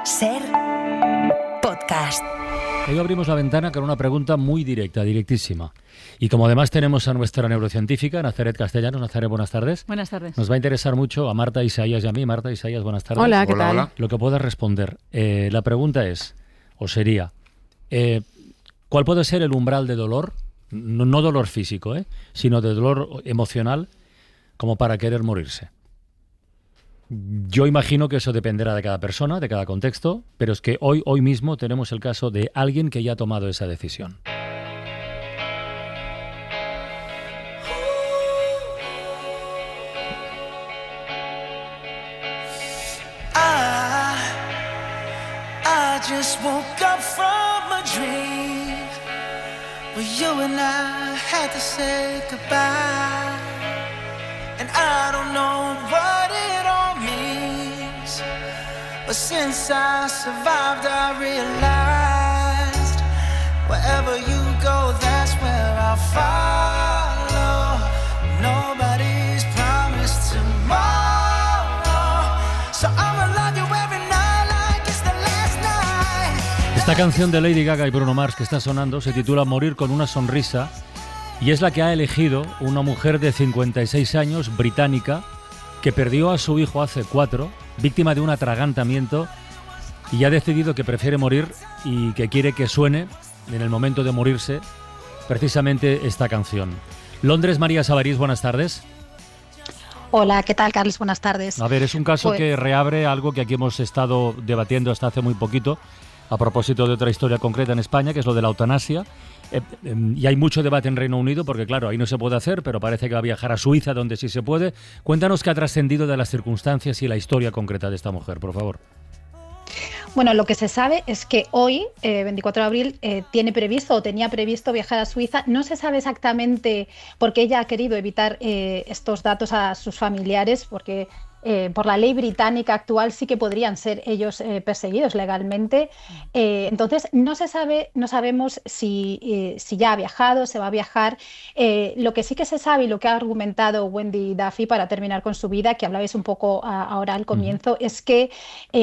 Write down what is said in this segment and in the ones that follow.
SER Podcast. Hoy abrimos la ventana con una pregunta muy directa, directísima. Y como además tenemos a nuestra neurocientífica, Nazaret Castellanos. Nazaret, buenas tardes. Buenas tardes. Nos va a interesar mucho a Marta Isaías y a mí. Marta Isaías, buenas tardes. Hola, ¿qué tal? Hola. Lo que puedas responder. La pregunta es, o sería, ¿cuál puede ser el umbral de dolor? No dolor físico, sino de dolor emocional, como para querer morirse. Yo imagino que eso dependerá de cada persona, de cada contexto, pero es que hoy mismo tenemos el caso de alguien que ya ha tomado esa decisión. I just woke up from a dream where you and I had to say goodbye, and I don't know what it all means, but since I survived I realized wherever you go, that's where I'll follow. Nobody's promised tomorrow, so I'ma love you every night like it's the last night. Esta canción de Lady Gaga y Bruno Mars que está sonando se titula Morir con una sonrisa y es la que ha elegido una mujer de 56 años, británica, que perdió a su hijo hace 4, víctima de un atragantamiento, y ha decidido que prefiere morir y que quiere que suene en el momento de morirse precisamente esta canción. Londres, María Sabarís, buenas tardes. Hola, ¿qué tal, Carles? Buenas tardes. A ver, es un caso que reabre algo que aquí hemos estado debatiendo hasta hace muy poquito, a propósito de otra historia concreta en España, que es lo de la eutanasia. Y hay mucho debate en Reino Unido, porque claro, ahí no se puede hacer, pero parece que va a viajar a Suiza, donde sí se puede. Cuéntanos qué ha trascendido de las circunstancias y la historia concreta de esta mujer, por favor. Bueno, lo que se sabe es que hoy, 24 de abril, tiene previsto o tenía previsto viajar a Suiza. No se sabe exactamente por qué ella ha querido evitar estos datos a sus familiares, porque por la ley británica actual sí que podrían ser ellos perseguidos legalmente. Entonces no sabemos si ya ha viajado, se va a viajar. Lo que sí que se sabe y lo que ha argumentado Wendy Duffy para terminar con su vida, que hablabais un poco ahora al comienzo, es que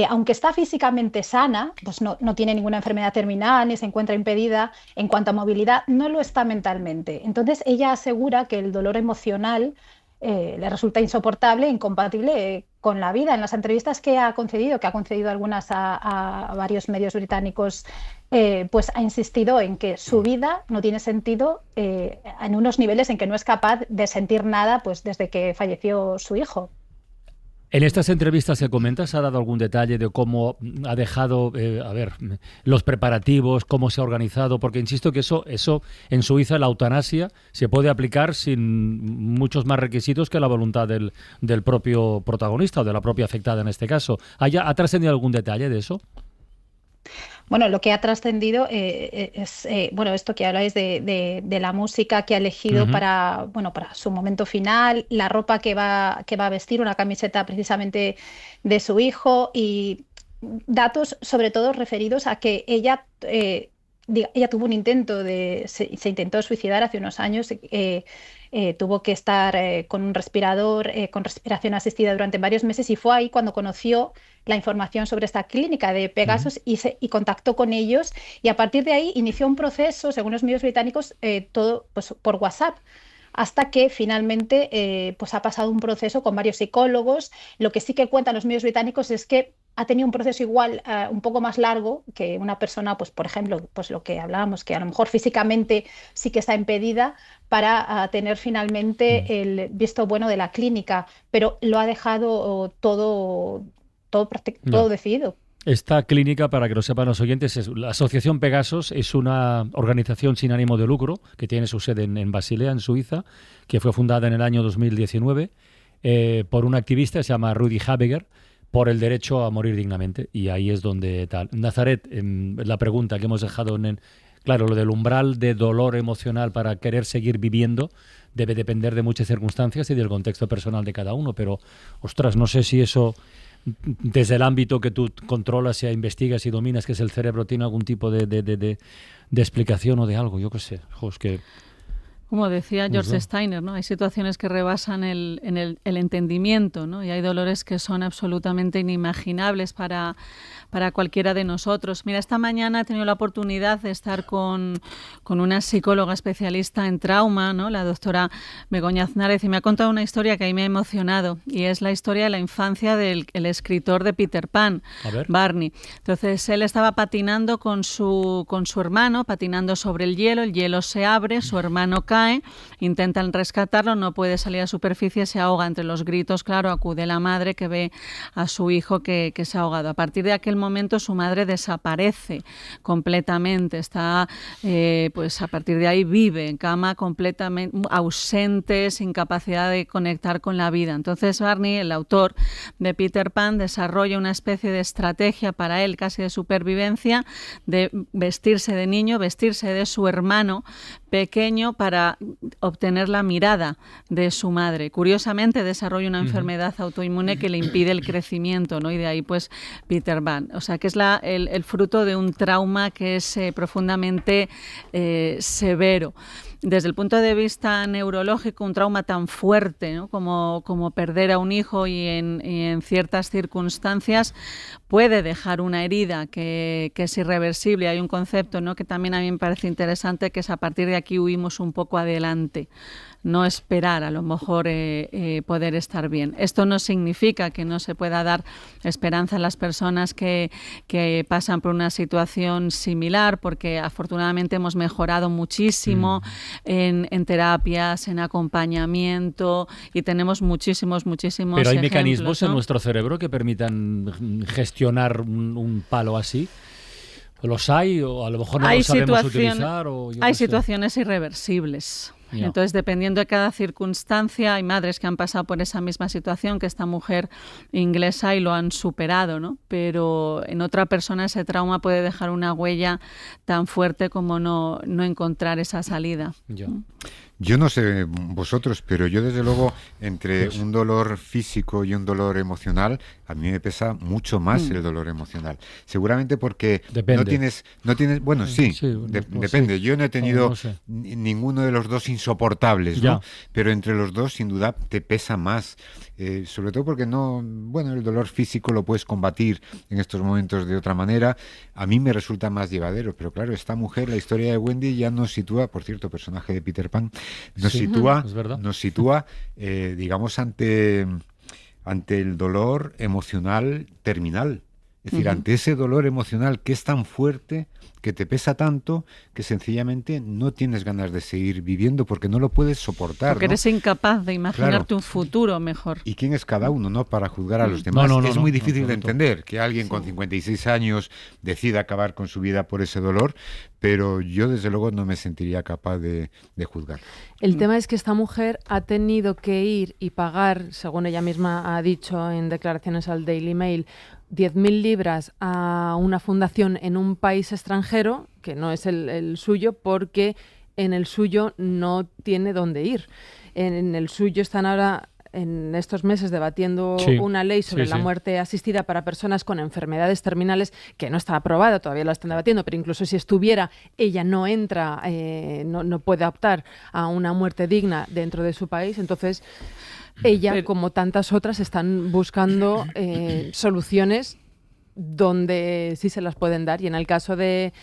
aunque está físicamente sana, pues no tiene ninguna enfermedad terminal ni se encuentra impedida en cuanto a movilidad, no lo está mentalmente. Entonces ella asegura que el dolor emocional le resulta insoportable, incompatible con la vida. En las entrevistas que ha concedido algunas a varios medios británicos, pues ha insistido en que su vida no tiene sentido en unos niveles en que no es capaz de sentir nada pues desde que falleció su hijo. En estas entrevistas que comentas, ¿ha dado algún detalle de cómo ha dejado, los preparativos, cómo se ha organizado? Porque insisto que eso en Suiza, la eutanasia, se puede aplicar sin muchos más requisitos que la voluntad del propio protagonista o de la propia afectada en este caso. ¿Ha trascendido algún detalle de eso? Bueno, lo que ha trascendido es esto que habláis de la música que ha elegido para su momento final, la ropa que va a vestir, una camiseta precisamente de su hijo, y datos sobre todo referidos a que ella tuvo un intento se intentó suicidar hace unos años. Tuvo que estar con un respirador, con respiración asistida durante varios meses, y fue ahí cuando conoció la información sobre esta clínica de Pegasus y contactó con ellos, y a partir de ahí inició un proceso, según los medios británicos, todo pues, por WhatsApp, hasta que finalmente pues ha pasado un proceso con varios psicólogos. Lo que sí que cuentan los medios británicos es que ha tenido un proceso igual, un poco más largo que una persona, pues por ejemplo, pues lo que hablábamos, que a lo mejor físicamente sí que está impedida, para tener finalmente el visto bueno de la clínica, pero lo ha dejado todo decidido. Esta clínica, para que lo sepan los oyentes, es la Asociación Pegasus, es una organización sin ánimo de lucro que tiene su sede en Basilea, en Suiza, que fue fundada en el año 2019 por un activista que se llama Rudi Habeger, por el derecho a morir dignamente, y ahí es donde tal. Nazaret, la pregunta que hemos dejado claro, lo del umbral de dolor emocional para querer seguir viviendo debe depender de muchas circunstancias y del contexto personal de cada uno, pero, ostras, no sé si eso, desde el ámbito que tú controlas, ya investigas y dominas, que es el cerebro, tiene algún tipo de explicación o de algo, yo qué sé. Es que Como decía George Steiner, ¿no? Hay situaciones que rebasan el entendimiento, ¿no? Y hay dolores que son absolutamente inimaginables para cualquiera de nosotros. Mira, esta mañana he tenido la oportunidad de estar con una psicóloga especialista en trauma, ¿no? La doctora Begoña Aznárez, y me ha contado una historia que a mí me ha emocionado, y es la historia de la infancia del escritor de Peter Pan, Barney. Entonces, él estaba patinando con su hermano, patinando sobre el hielo se abre, su hermano cae, intentan rescatarlo, no puede salir a superficie, se ahoga. Entre los gritos, claro, acude la madre que ve a su hijo que se ha ahogado. A partir de aquel momento su madre desaparece completamente, está pues a partir de ahí vive en cama, completamente ausente, sin capacidad de conectar con la vida. Entonces Barney, el autor de Peter Pan, desarrolla una especie de estrategia para él, casi de supervivencia, de vestirse de niño, vestirse de su hermano pequeño para obtener la mirada de su madre. Curiosamente desarrolla una enfermedad autoinmune que le impide el crecimiento, ¿no? Y de ahí pues Peter Pan. O sea que es el fruto de un trauma que es profundamente severo. Desde el punto de vista neurológico, un trauma tan fuerte, ¿no? como perder a un hijo y en ciertas circunstancias puede dejar una herida que es irreversible. Hay un concepto, ¿no? que también a mí me parece interesante, que es a partir de aquí huimos un poco adelante. No esperar, a lo mejor, poder estar bien. Esto no significa que no se pueda dar esperanza a las personas que pasan por una situación similar, porque afortunadamente hemos mejorado muchísimo en terapias, en acompañamiento, y tenemos muchísimos Pero hay mecanismos, ¿no? en nuestro cerebro que permitan gestionar un palo así. ¿Los hay o a lo mejor no los sabemos utilizar? Hay situaciones irreversibles. Ya. Entonces, dependiendo de cada circunstancia, hay madres que han pasado por esa misma situación que esta mujer inglesa y lo han superado, ¿no? Pero en otra persona ese trauma puede dejar una huella tan fuerte como no encontrar esa salida. Ya. Yo no sé vosotros, pero yo desde luego entre un dolor físico y un dolor emocional, a mí me pesa mucho más el dolor emocional. Seguramente porque depende. no tienes, bueno, depende. Yo no he tenido ninguno de los dos insoportables, ¿no? Pero entre los dos sin duda te pesa más. Sobre todo porque el dolor físico lo puedes combatir en estos momentos de otra manera. A mí me resulta más llevadero, pero claro, esta mujer, la historia de Wendy ya nos sitúa, por cierto, personaje de Peter Pan, nos sitúa, digamos, ante el dolor emocional terminal. Es decir, ante ese dolor emocional que es tan fuerte, que te pesa tanto, que sencillamente no tienes ganas de seguir viviendo porque no lo puedes soportar. Porque eres incapaz de imaginarte un futuro mejor. ¿Y quién es cada uno, no? Para juzgar a los demás. Es muy difícil de entender que alguien con 56 años decida acabar con su vida por ese dolor, pero yo desde luego no me sentiría capaz de juzgar. El tema es que esta mujer ha tenido que ir y pagar, según ella misma ha dicho en declaraciones al Daily Mail, 10.000 libras a una fundación en un país extranjero, que no es el suyo, porque en el suyo no tiene dónde ir. En el suyo están ahora, en estos meses, debatiendo una ley sobre la muerte asistida para personas con enfermedades terminales, que no está aprobada, todavía la están debatiendo, pero incluso si estuviera, ella no entra, no puede optar a una muerte digna dentro de su país. Entonces, ella, como tantas otras, están buscando soluciones donde sí se las pueden dar. Y en el caso de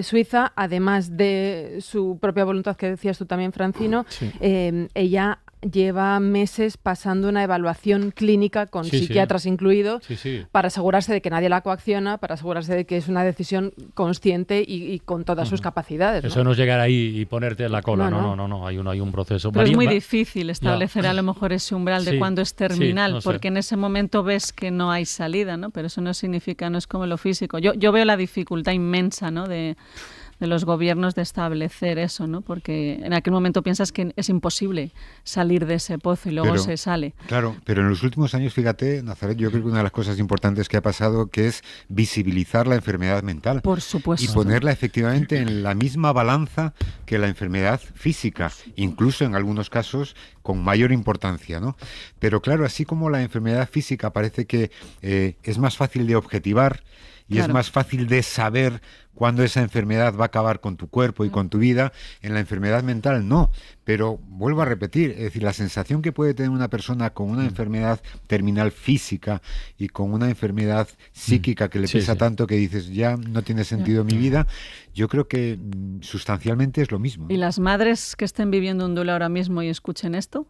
Suiza, además de su propia voluntad, que decías tú también, Francino, ella lleva meses pasando una evaluación clínica con psiquiatras incluidos para asegurarse de que nadie la coacciona, para asegurarse de que es una decisión consciente y con todas sus capacidades, ¿no? Eso no es llegar ahí y ponerte en la cola, no. Hay un proceso. Pero es muy difícil establecer a lo mejor ese umbral de cuándo es terminal, porque en ese momento ves que no hay salida, ¿no? Pero eso no significa, no es como lo físico. Yo veo la dificultad inmensa, ¿no? de los gobiernos de establecer eso, ¿no? Porque en aquel momento piensas que es imposible salir de ese pozo y luego se sale. Claro, pero en los últimos años, fíjate, Nazaret, yo creo que una de las cosas importantes que ha pasado que es visibilizar la enfermedad mental. Por supuesto. Y ponerla efectivamente en la misma balanza que la enfermedad física, incluso en algunos casos con mayor importancia, ¿no? Pero claro, así como la enfermedad física parece que es más fácil de objetivar y es más fácil de saber cuándo esa enfermedad va a acabar con tu cuerpo y con tu vida, en la enfermedad mental no, pero vuelvo a repetir, es decir, la sensación que puede tener una persona con una enfermedad terminal física y con una enfermedad psíquica que le pesa tanto que dices, ya no tiene sentido mi vida, yo creo que sustancialmente es lo mismo. ¿Y las madres que estén viviendo un duelo ahora mismo y escuchen esto?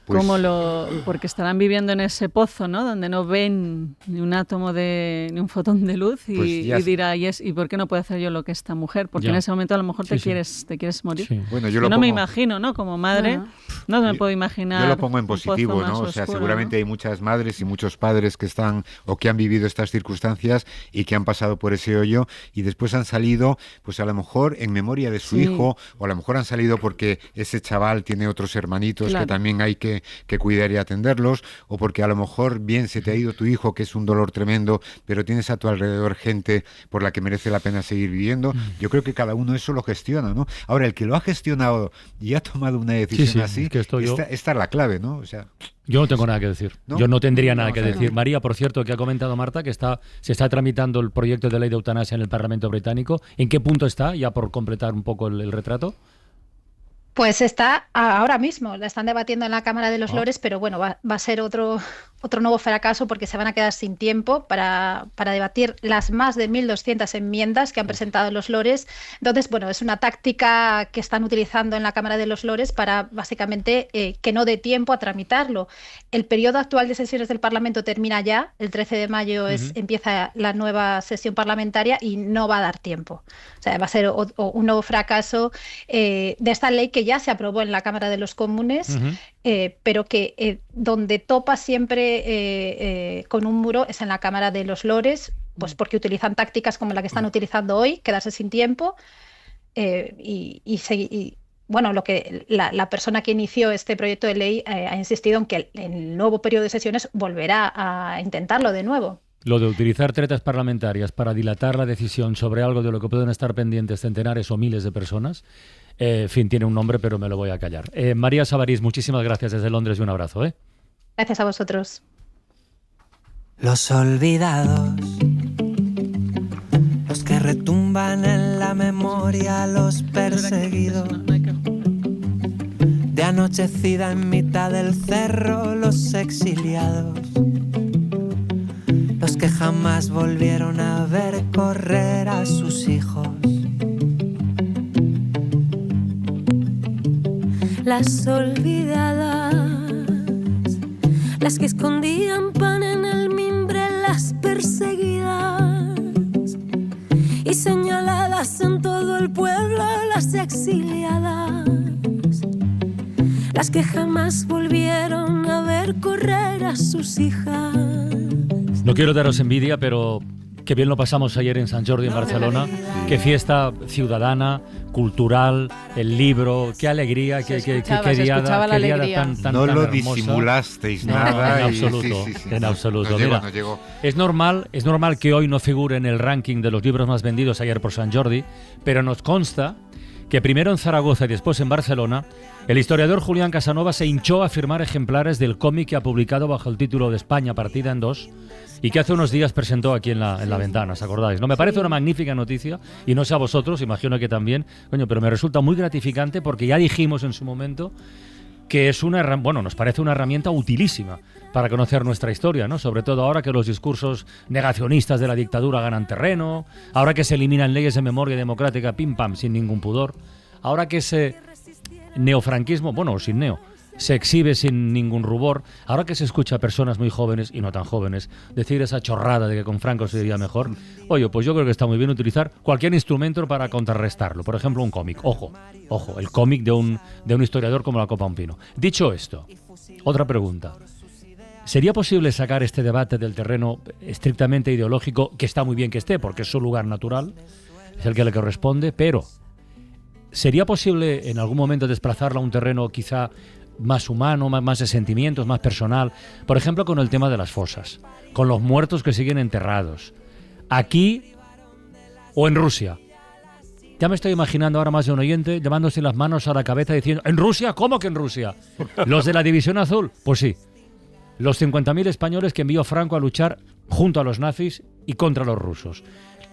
Pues, porque estarán viviendo en ese pozo, ¿no? Donde no ven ni un átomo ni un fotón de luz y dirá, ¿y por qué no puedo hacer yo lo que esta mujer? Porque en ese momento a lo mejor te quieres morir. Sí. Bueno, yo no me imagino, ¿no? Como madre, no me puedo imaginar. Yo lo pongo en positivo, ¿no? O sea, oscuro, seguramente hay muchas madres y muchos padres que están o que han vivido estas circunstancias y que han pasado por ese hoyo y después han salido, pues a lo mejor en memoria de su hijo, o a lo mejor han salido porque ese chaval tiene otros hermanitos que también hay que cuidar y atenderlos, o porque a lo mejor bien se te ha ido tu hijo, que es un dolor tremendo, pero tienes a tu alrededor gente por la que merece la pena seguir viviendo. Yo creo que cada uno eso lo gestiona, ¿no? Ahora, el que lo ha gestionado y ha tomado una decisión así, que esta es la clave, ¿no? O sea, yo no tengo nada que decir. ¿No? Yo no tendría nada que decir. María, por cierto, que ha comentado Marta que se está tramitando el proyecto de ley de eutanasia en el Parlamento británico. ¿En qué punto está? Ya por completar un poco el retrato. Pues está ahora mismo, la están debatiendo en la Cámara de los Lores, pero bueno, va a ser otro nuevo fracaso porque se van a quedar sin tiempo para debatir las más de 1.200 enmiendas que han presentado los Lores. Entonces, bueno, es una táctica que están utilizando en la Cámara de los Lores para básicamente que no dé tiempo a tramitarlo. El periodo actual de sesiones del Parlamento termina ya, el 13 de mayo empieza la nueva sesión parlamentaria y no va a dar tiempo. O sea, va a ser un nuevo fracaso de esta ley que ya se aprobó en la Cámara de los Comunes, pero que donde topa siempre con un muro es en la Cámara de los Lores, pues porque utilizan tácticas como la que están utilizando hoy, quedarse sin tiempo, bueno, lo que la persona que inició este proyecto de ley ha insistido en que el nuevo periodo de sesiones volverá a intentarlo de nuevo. Lo de utilizar tretas parlamentarias para dilatar la decisión sobre algo de lo que pueden estar pendientes centenares o miles de personas, en fin, tiene un nombre, pero me lo voy a callar. María Sabarís, muchísimas gracias desde Londres y un abrazo. Gracias a vosotros. Los olvidados, los que retumban en la memoria, los perseguidos. De anochecida en mitad del cerro, los exiliados. Los que jamás volvieron a ver correr a sus hijos. Las olvidadas, las que escondían pan en el mimbre, las perseguidas y señaladas en todo el pueblo, las exiliadas, las que jamás volvieron a ver correr a sus hijas. No quiero daros envidia, pero qué bien lo pasamos ayer en Sant Jordi, en Barcelona. Qué fiesta ciudadana, cultural, el libro, qué alegría, qué diada tan no lo hermosa. Disimulasteis nada. En absoluto, en absoluto. Mira, es normal que hoy no figure en el ranking de los libros más vendidos ayer por Sant Jordi, pero nos consta que primero en Zaragoza y después en Barcelona, el historiador Julián Casanova se hinchó a firmar ejemplares del cómic que ha publicado bajo el título de España partida en dos y que hace unos días presentó aquí en la ventana, ¿os acordáis? ¿No? Me parece una magnífica noticia y no sé a vosotros, imagino que también, pero me resulta muy gratificante porque ya dijimos en su momento que es nos parece una herramienta utilísima para conocer nuestra historia, ¿no? Sobre todo ahora que los discursos negacionistas de la dictadura ganan terreno, ahora que se eliminan leyes de memoria democrática, pim pam, sin ningún pudor, ahora que ese neofranquismo, sin neo, se exhibe sin ningún rubor, ahora que se escucha a personas muy jóvenes y no tan jóvenes decir esa chorrada de que con Franco se diría mejor, pues yo creo que está muy bien utilizar cualquier instrumento para contrarrestarlo. Por ejemplo, un cómic. Ojo, el cómic de un historiador como la Copa Un Pino. Dicho esto, otra pregunta. ¿Sería posible sacar este debate del terreno estrictamente ideológico, que está muy bien que esté, porque es su lugar natural, es el que le corresponde, pero ¿sería posible en algún momento desplazarlo a un terreno quizá más humano, más de sentimientos, más personal? Por ejemplo, con el tema de las fosas, con los muertos que siguen enterrados, aquí o en Rusia. Ya me estoy imaginando ahora más de un oyente llevándose las manos a la cabeza diciendo ¿en Rusia? ¿Cómo que en Rusia? ¿Los de la División Azul? Pues sí. Los 50.000 españoles que envió Franco a luchar junto a los nazis y contra los rusos.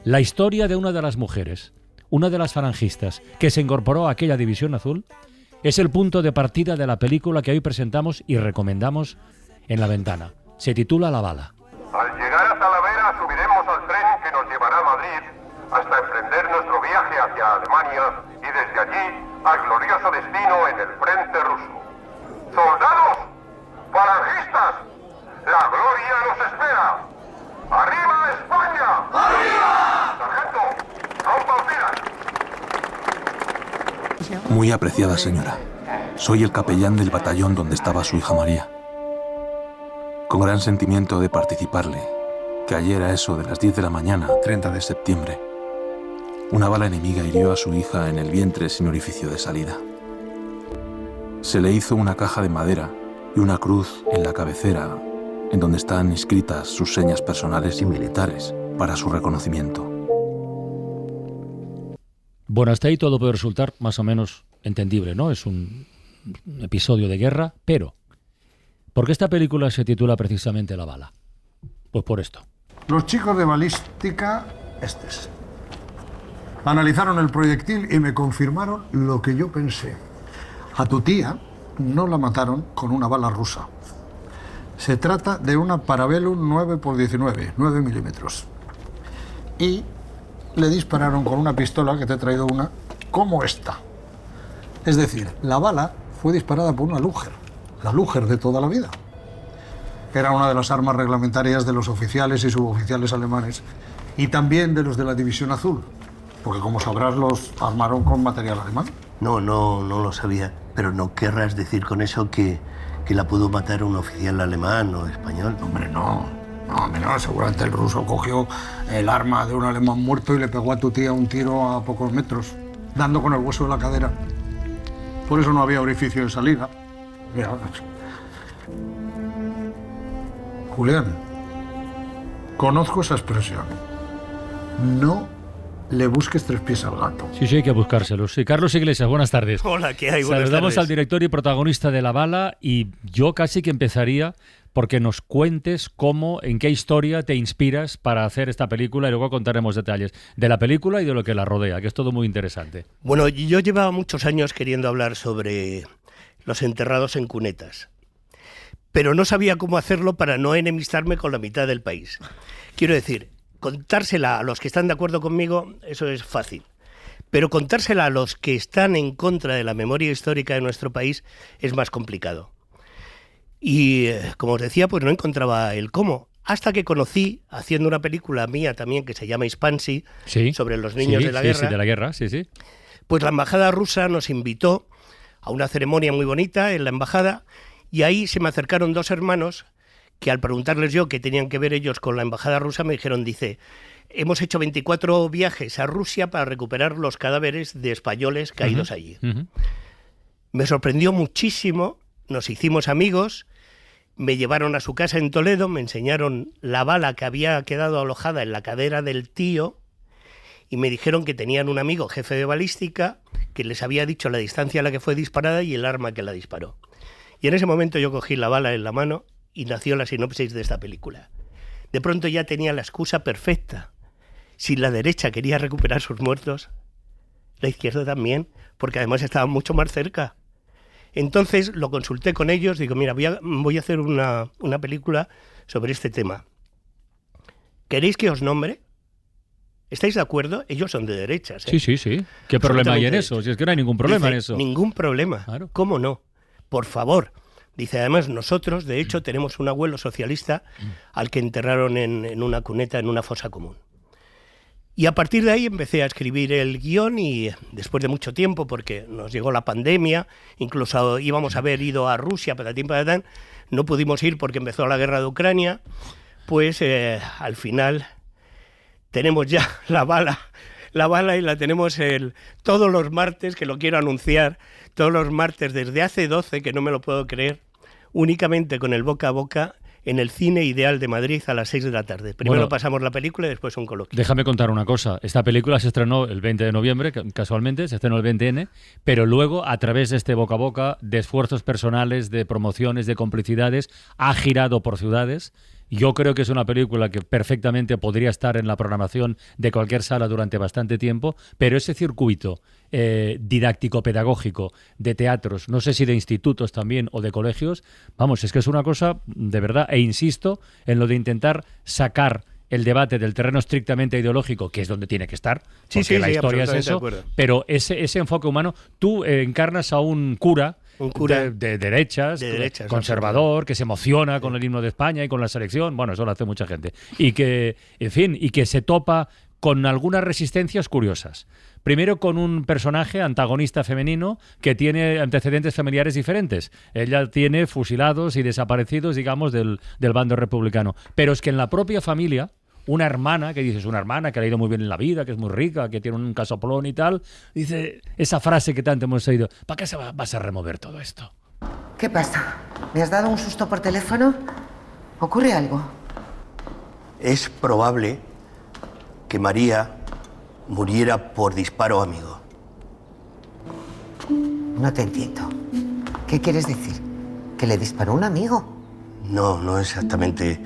La historia de una de las mujeres, una de las falangistas, que se incorporó a aquella División Azul, Es el punto de partida de la película que hoy presentamos y recomendamos en La Ventana. Se titula La Bala. Al llegar a Talavera subiremos al tren que nos llevará a Madrid hasta emprender nuestro viaje hacia Alemania y desde allí al glorioso destino en el frente ruso. ¡Soldados! ¡Falangistas! ¡La gloria nos espera! ¡Arriba España! ¡Arriba! ¡Sargento! ¡Rompa filas! Muy apreciada señora, soy el capellán del batallón donde estaba su hija María. Con gran sentimiento de participarle, que ayer a eso de las 10 de la mañana, 30 de septiembre, una bala enemiga hirió a su hija en el vientre sin orificio de salida. Se le hizo una caja de madera y una cruz en la cabecera, en donde están inscritas sus señas personales y militares para su reconocimiento. Bueno, hasta ahí todo puede resultar más o menos entendible, ¿no? Es un episodio de guerra, pero ¿por qué esta película se titula precisamente La Bala? Pues por esto. Los chicos de balística, analizaron el proyectil y me confirmaron lo que yo pensé. A tu tía no la mataron con una bala rusa. Se trata de una Parabellum 9x19, 9 milímetros. Y le dispararon con una pistola, que te he traído una, como esta. Es decir, la bala fue disparada por una Luger, la Luger de toda la vida. Era una de las armas reglamentarias de los oficiales y suboficiales alemanes y también de los de la División Azul, porque como sabrás los armaron con material alemán. No lo sabía, pero no querrás decir con eso que la pudo matar un oficial alemán o español. Hombre, no, seguramente el ruso cogió el arma de un alemán muerto y le pegó a tu tía un tiro a pocos metros, dando con el hueso de la cadera. Por eso no había orificio de salida. Mira, Julián, conozco esa expresión. No le busques tres pies al gato. Sí, hay que buscárselos. Sí, Carlos Iglesias, buenas tardes. Hola, ¿qué hay? Buenas Saludamos tardes. al director y protagonista de La Bala y yo casi que empezaría porque nos cuentes en qué historia te inspiras para hacer esta película y luego contaremos detalles de la película y de lo que la rodea, que es todo muy interesante. Bueno, yo llevaba muchos años queriendo hablar sobre los enterrados en cunetas, pero no sabía cómo hacerlo para no enemistarme con la mitad del país. Quiero decir, contársela a los que están de acuerdo conmigo, eso es fácil. Pero contársela a los que están en contra de la memoria histórica de nuestro país es más complicado. Y, como os decía, pues no encontraba el cómo. Hasta que conocí, haciendo una película mía también que se llama Hispansi, sobre los niños de la guerra. Sí, de la guerra, sí. Pues la embajada rusa nos invitó a una ceremonia muy bonita en la embajada y ahí se me acercaron dos hermanos que al preguntarles yo qué tenían que ver ellos con la embajada rusa me dijeron, hemos hecho 24 viajes a Rusia para recuperar los cadáveres de españoles caídos allí. Me sorprendió muchísimo, nos hicimos amigos, me llevaron a su casa en Toledo, me enseñaron la bala que había quedado alojada en la cadera del tío y me dijeron que tenían un amigo jefe de balística que les había dicho la distancia a la que fue disparada y el arma que la disparó. Y en ese momento yo cogí la bala en la mano y nació la sinopsis de esta película. De pronto ya tenía la excusa perfecta. Si la derecha quería recuperar sus muertos, la izquierda también, porque además estaban mucho más cerca. Entonces lo consulté con ellos, digo, mira, voy a hacer una película sobre este tema. ¿Queréis que os nombre? ¿Estáis de acuerdo? Ellos son de derechas. Sí. ¿Qué problema hay en eso? Si es que no hay ningún problema en eso. Ningún problema. Claro. ¿Cómo no? Por favor. Dice, además, nosotros, de hecho, tenemos un abuelo socialista al que enterraron en una cuneta, en una fosa común. Y a partir de ahí empecé a escribir el guión y después de mucho tiempo, porque nos llegó la pandemia, incluso íbamos a haber ido a Rusia, patatín, patatán, no pudimos ir porque empezó la guerra de Ucrania, pues al final tenemos ya la bala y la tenemos todos los martes, que lo quiero anunciar, todos los martes desde hace 12, que no me lo puedo creer, únicamente con el boca a boca, en el Cine Ideal de Madrid a las 6 de la tarde. Primero pasamos la película y después un coloquio. Déjame contar una cosa. Esta película se estrenó el 20 de noviembre, casualmente, se estrenó el 20N, pero luego, a través de este boca a boca, de esfuerzos personales, de promociones, de complicidades, ha girado por ciudades Yo creo que es una película que perfectamente podría estar en la programación de cualquier sala durante bastante tiempo, pero ese circuito didáctico-pedagógico de teatros, no sé si de institutos también o de colegios, vamos, es que es una cosa de verdad, e insisto en lo de intentar sacar el debate del terreno estrictamente ideológico, que es donde tiene que estar, porque la historia es eso, pero ese enfoque humano, tú encarnas a un cura de derechas, conservador, que se emociona con el himno de España y con la selección, bueno, eso lo hace mucha gente, y que, en fin, y que se topa con algunas resistencias curiosas. Primero con un personaje antagonista femenino que tiene antecedentes familiares diferentes. Ella tiene fusilados y desaparecidos, digamos, del bando republicano. Pero es que en la propia familia, una hermana, que dices, una hermana que le ha ido muy bien en la vida, que es muy rica, que tiene un casoplón y tal, dice esa frase que tanto hemos oído, ¿para qué vas a remover todo esto? ¿Qué pasa? ¿Me has dado un susto por teléfono? ¿Ocurre algo? Es probable que María muriera por disparo amigo. No te entiendo. ¿Qué quieres decir? ¿Que le disparó un amigo? No exactamente.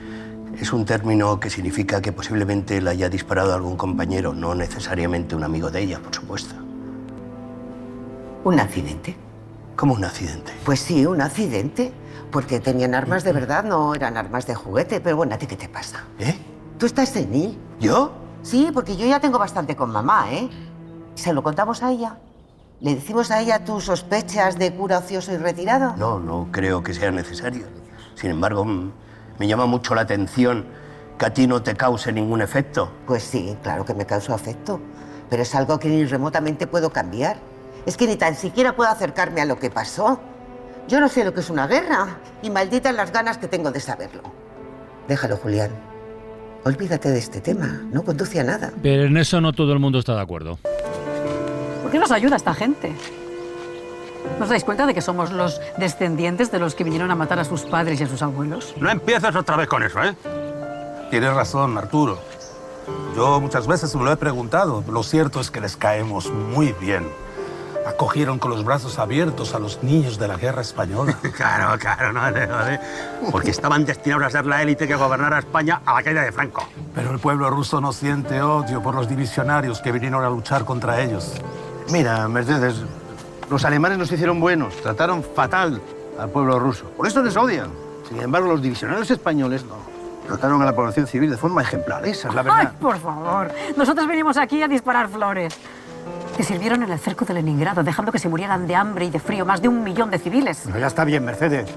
Es un término que significa que posiblemente le haya disparado a algún compañero, no necesariamente un amigo de ella, por supuesto. ¿Un accidente? ¿Cómo un accidente? Pues sí, un accidente. Porque tenían armas de verdad, no eran armas de juguete. Pero bueno, ¿a ti qué te pasa? ¿Tú estás senil? ¿Yo? Sí, porque yo ya tengo bastante con mamá, ¿eh? ¿Se lo contamos a ella? ¿Le decimos a ella tus sospechas de cura ocioso y retirado? No creo que sea necesario. Sin embargo, me llama mucho la atención que a ti no te cause ningún efecto. Pues sí, claro que me causa afecto. Pero es algo que ni remotamente puedo cambiar. Es que ni tan siquiera puedo acercarme a lo que pasó. Yo no sé lo que es una guerra. Y malditas las ganas que tengo de saberlo. Déjalo, Julián. Olvídate de este tema. No conduce a nada. Pero en eso no todo el mundo está de acuerdo. ¿Por qué nos ayuda esta gente? ¿No os dais cuenta de que somos los descendientes de los que vinieron a matar a sus padres y a sus abuelos? No empieces otra vez con eso, ¿eh? Tienes razón, Arturo. Yo muchas veces me lo he preguntado. Lo cierto es que les caemos muy bien. Acogieron con los brazos abiertos a los niños de la guerra española. Claro, no, porque estaban destinados a ser la élite que gobernara España a la caída de Franco. Pero el pueblo ruso no siente odio por los divisionarios que vinieron a luchar contra ellos. Mira, Mercedes, los alemanes nos hicieron buenos, trataron fatal al pueblo ruso. Por eso les odian. Sin embargo, los divisionarios españoles no. Trataron a la población civil de forma ejemplar. Esa es la verdad. ¡Ay, por favor! Nosotros venimos aquí a disparar flores. Que sirvieron en el cerco de Leningrado, dejando que se murieran de hambre y de frío más de 1 millón de civiles. Pero ya está bien, Mercedes,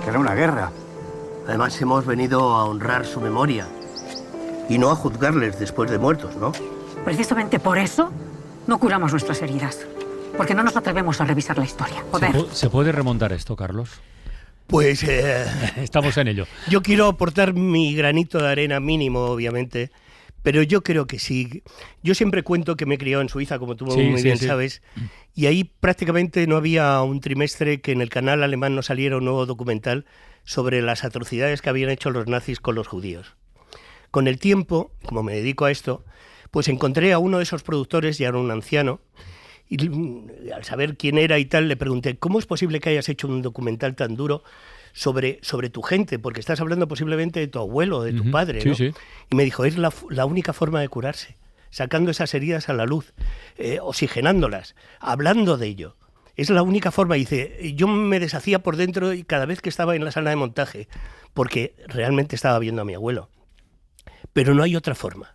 que era una guerra. Además, hemos venido a honrar su memoria y no a juzgarles después de muertos, ¿no? Precisamente por eso no curamos nuestras heridas, porque no nos atrevemos a revisar la historia. ¿Se puede remontar esto, Carlos? Pues estamos en ello. Yo quiero aportar mi granito de arena mínimo, obviamente, pero yo creo que sí. Yo siempre cuento que me he criado en Suiza, como tú muy bien sabes, y ahí prácticamente no había un trimestre que en el canal alemán no saliera un nuevo documental sobre las atrocidades que habían hecho los nazis con los judíos. Con el tiempo, como me dedico a esto, pues encontré a uno de esos productores, ya era un anciano, y al saber quién era y tal, le pregunté, ¿cómo es posible que hayas hecho un documental tan duro sobre tu gente? Porque estás hablando posiblemente de tu abuelo, de tu padre, ¿no? Sí. Y me dijo, es la única forma de curarse, sacando esas heridas a la luz, oxigenándolas, hablando de ello. Es la única forma. Y dice, yo me deshacía por dentro y cada vez que estaba en la sala de montaje, porque realmente estaba viendo a mi abuelo. Pero no hay otra forma.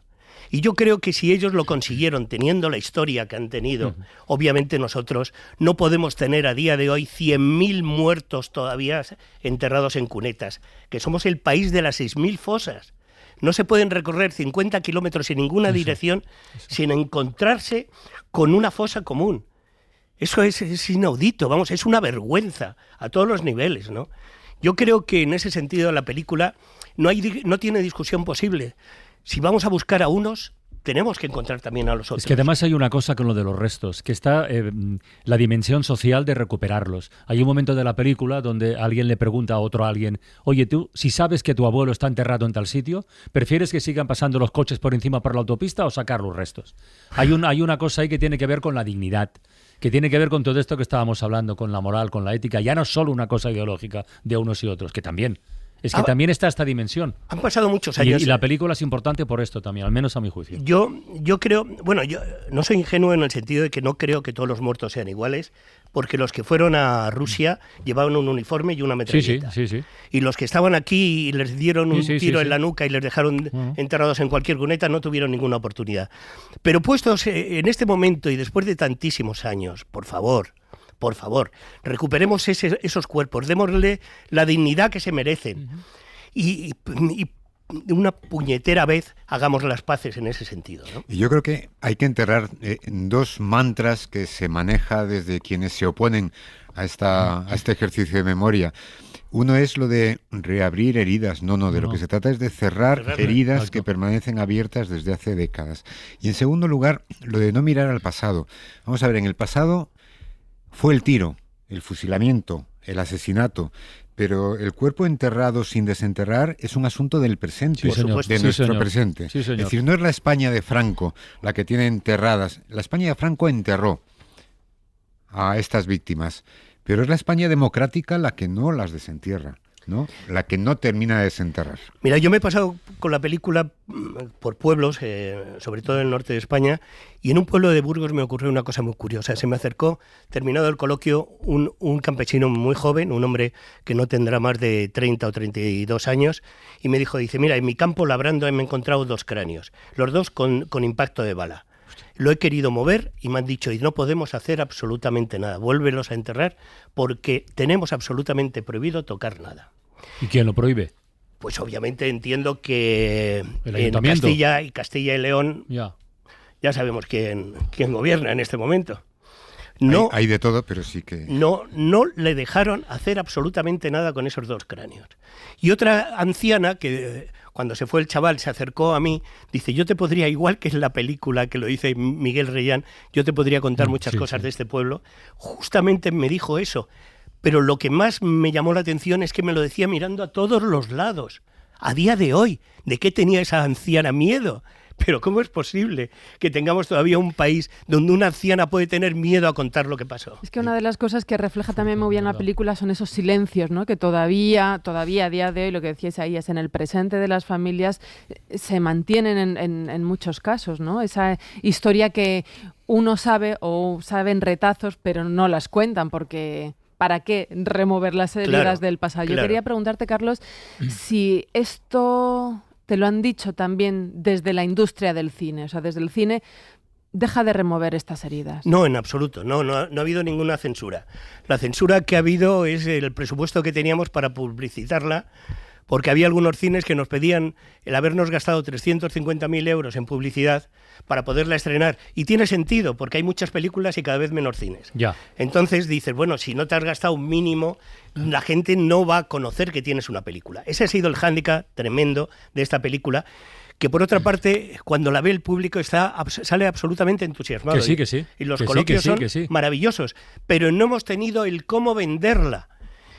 Y yo creo que si ellos lo consiguieron teniendo la historia que han tenido, obviamente nosotros no podemos tener a día de hoy 100.000 muertos todavía enterrados en cunetas, que somos el país de las 6.000 fosas. No se pueden recorrer 50 kilómetros en ninguna dirección sin encontrarse con una fosa común. Eso es inaudito, vamos, es una vergüenza a todos los niveles, ¿no? Yo creo que en ese sentido la película no tiene discusión posible. Si vamos a buscar a unos, tenemos que encontrar también a los otros. Es que además hay una cosa con lo de los restos, que está la dimensión social de recuperarlos. Hay un momento de la película donde alguien le pregunta a otro alguien, oye, tú, si sabes que tu abuelo está enterrado en tal sitio, ¿prefieres que sigan pasando los coches por encima por la autopista o sacar los restos? Hay una cosa ahí que tiene que ver con la dignidad, que tiene que ver con todo esto que estábamos hablando, con la moral, con la ética, ya no solo una cosa ideológica de unos y otros, que también. Es que también está esta dimensión. Han pasado muchos años. Y la película es importante por esto también, al menos a mi juicio. Yo creo, bueno, yo no soy ingenuo en el sentido de que no creo que todos los muertos sean iguales, porque los que fueron a Rusia llevaban un uniforme y una metralleta. Sí. Y los que estaban aquí y les dieron un tiro en la nuca y les dejaron enterrados en cualquier cuneta no tuvieron ninguna oportunidad. Pero puestos en este momento y después de tantísimos años, por favor, recuperemos esos cuerpos, démosle la dignidad que se merecen y una puñetera vez hagamos las paces en ese sentido, ¿no? Y yo creo que hay que enterrar dos mantras que se maneja desde quienes se oponen a este ejercicio de memoria. Uno es lo de reabrir heridas. No, de lo que se trata es de cerrar heridas que permanecen abiertas desde hace décadas. Y en segundo lugar, lo de no mirar al pasado. Vamos a ver, en el pasado fue el tiro, el fusilamiento, el asesinato, pero el cuerpo enterrado sin desenterrar es un asunto del presente, de nuestro presente. Sí, señor. Es decir, no es la España de Franco la que tiene enterradas. La España de Franco enterró a estas víctimas, pero es la España democrática la que no las desentierra, ¿no? La que no termina de desenterrar. Mira, yo me he pasado con la película por pueblos, sobre todo en el norte de España, y en un pueblo de Burgos me ocurrió una cosa muy curiosa. Se me acercó, terminado el coloquio, un campesino muy joven, un hombre que no tendrá más de 30 o 32 años, y me dijo, mira, en mi campo labrando me he encontrado 2 cráneos, los 2 con impacto de bala. Lo he querido mover y me han dicho, y no podemos hacer absolutamente nada, vuélvelos a enterrar porque tenemos absolutamente prohibido tocar nada. ¿Y quién lo prohíbe? Pues obviamente entiendo que en Castilla y León ya sabemos quién gobierna en este momento. No, hay de todo, pero sí que... No le dejaron hacer absolutamente nada con esos 2 cráneos. Y otra anciana que cuando se fue el chaval se acercó a mí, dice, yo te podría, igual que en la película que lo dice Miguel Reyán, yo te podría contar muchas cosas de este pueblo. Justamente me dijo eso. Pero lo que más me llamó la atención es que me lo decía mirando a todos los lados. A día de hoy, ¿de qué tenía esa anciana miedo? Pero ¿cómo es posible que tengamos todavía un país donde una anciana puede tener miedo a contar lo que pasó? Es que una de las cosas que refleja también muy bien la película son esos silencios, ¿no? Que todavía a día de hoy, lo que decíais ahí, es en el presente de las familias, se mantienen en muchos casos, ¿no? Esa historia que uno sabe o saben retazos, pero no las cuentan porque... ¿Para qué remover las heridas del pasado? Yo quería preguntarte, Carlos, si esto te lo han dicho también desde la industria del cine, o sea, desde el cine, deja de remover estas heridas. No, en absoluto, no ha habido ninguna censura. La censura que ha habido es el presupuesto que teníamos para publicitarla, porque había algunos cines que nos pedían el habernos gastado 350.000 euros en publicidad para poderla estrenar. Y tiene sentido, porque hay muchas películas y cada vez menos cines. Ya. Entonces dices, bueno, si no te has gastado un mínimo, la gente no va a conocer que tienes una película. Ese ha sido el hándicap tremendo de esta película, que por otra parte, cuando la ve el público sale absolutamente entusiasmado. Que sí. Y los coloquios son maravillosos, pero no hemos tenido el cómo venderla.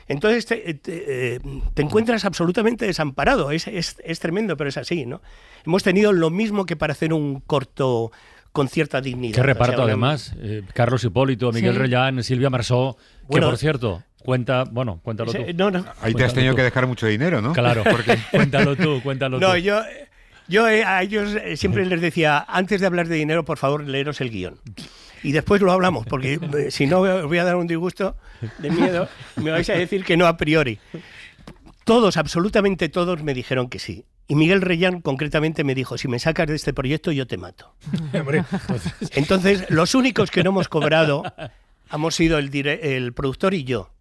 Entonces te encuentras absolutamente desamparado. Es tremendo, pero es así, ¿no? Hemos tenido lo mismo que para hacer un corto con cierta dignidad. Qué reparto, además. Carlos Hipólito, Miguel Reyán, Silvia Marsó, que por cierto... cuéntalo tú. Ahí te has tenido que dejar mucho dinero, ¿no? Claro, porque cuéntalo tú. No, yo a ellos siempre les decía, antes de hablar de dinero, por favor, leeros el guión. Y después lo hablamos, porque si no os voy a dar un disgusto de miedo, me vais a decir que no a priori. Todos, absolutamente todos, me dijeron que sí. Y Miguel Reyán concretamente me dijo, si me sacas de este proyecto yo te mato. Entonces, los únicos que no hemos cobrado hemos sido el productor y yo.